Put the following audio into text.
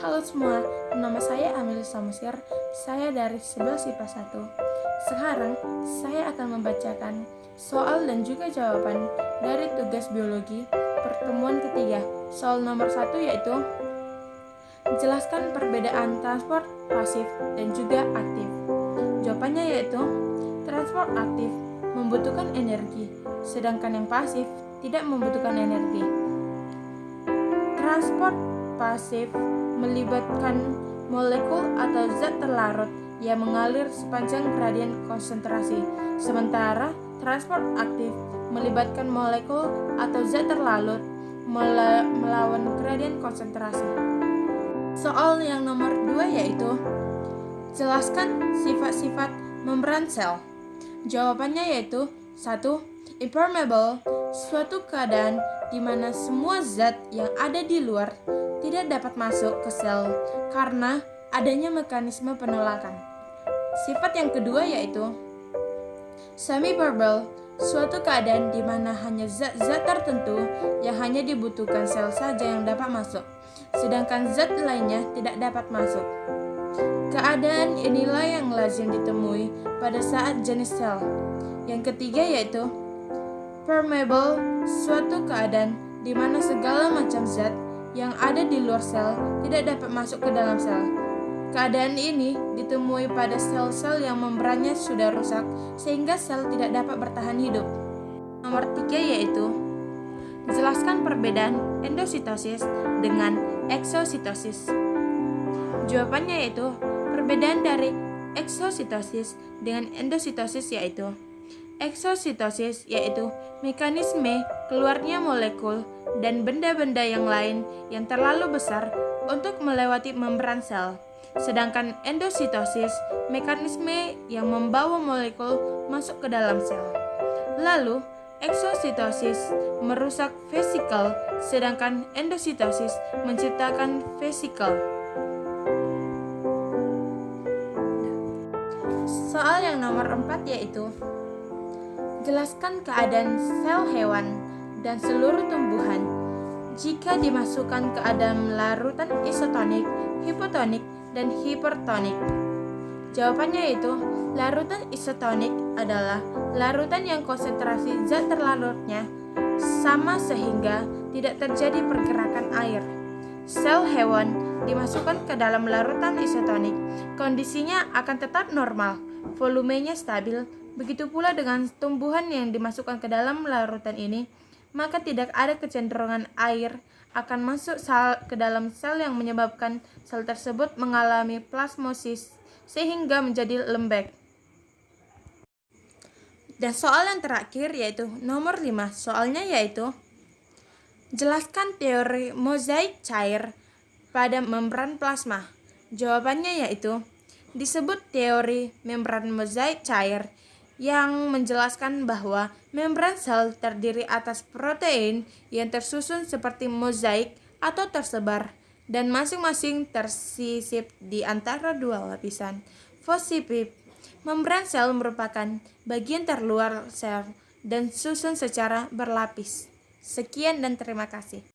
Halo semua, nama saya Amelia Samosir, saya dari 11 IPA 1. Sekarang, saya akan membacakan soal dan juga jawaban dari tugas biologi pertemuan ketiga. Soal nomor 1 yaitu, jelaskan perbedaan transport pasif dan juga aktif. Jawabannya yaitu, transport aktif membutuhkan energi, sedangkan yang pasif tidak membutuhkan energi. Transport pasif melibatkan molekul atau zat terlarut yang mengalir sepanjang gradien konsentrasi, sementara transport aktif melibatkan molekul atau zat terlarut melawan gradien konsentrasi. Soal yang nomor 2 yaitu, jelaskan sifat-sifat membran sel. Jawabannya yaitu 1. Impermeable, suatu keadaan di mana semua zat yang ada di luar tidak dapat masuk ke sel karena adanya mekanisme penolakan. Sifat yang kedua yaitu semi-permeable, suatu keadaan di mana hanya zat-zat tertentu yang hanya dibutuhkan sel saja yang dapat masuk, sedangkan zat lainnya tidak dapat masuk. Keadaan inilah yang lazim ditemui pada saat jenis sel. Yang ketiga yaitu permeable, suatu keadaan di mana segala macam zat yang ada di luar sel tidak dapat masuk ke dalam sel. Keadaan ini ditemui pada sel-sel yang membrannya sudah rusak sehingga sel tidak dapat bertahan hidup. Nomor 3 yaitu, jelaskan perbedaan endositosis dengan exositosis. Jawabannya yaitu, perbedaan dari exositosis dengan endositosis yaitu, exositosis yaitu mekanisme keluarnya molekul dan benda-benda yang lain yang terlalu besar untuk melewati membran sel. Sedangkan endositosis mekanisme yang membawa molekul masuk ke dalam sel. Lalu, exositosis merusak vesikel, sedangkan endositosis menciptakan vesikel. Soal yang nomor 4 yaitu, jelaskan keadaan sel hewan dan seluruh tumbuhan jika dimasukkan ke dalam larutan isotonik, hipotonik, dan hipertonik. Jawabannya yaitu, larutan isotonik adalah larutan yang konsentrasi zat terlarutnya sama sehingga tidak terjadi pergerakan air. Sel hewan dimasukkan ke dalam larutan isotonik, kondisinya akan tetap normal, volumenya stabil. Begitu pula dengan tumbuhan yang dimasukkan ke dalam larutan ini, maka tidak ada kecenderungan air akan masuk ke dalam sel yang menyebabkan sel tersebut mengalami plasmosis sehingga menjadi lembek. Dan soal yang terakhir yaitu nomor 5, soalnya yaitu, jelaskan teori mozaik cair pada membran plasma. Jawabannya yaitu, disebut teori membran mozaik cair yang menjelaskan bahwa membran sel terdiri atas protein yang tersusun seperti mozaik atau tersebar dan masing-masing tersisip di antara dua lapisan fosfolipid. Membran sel merupakan bagian terluar sel dan susun secara berlapis. Sekian dan terima kasih.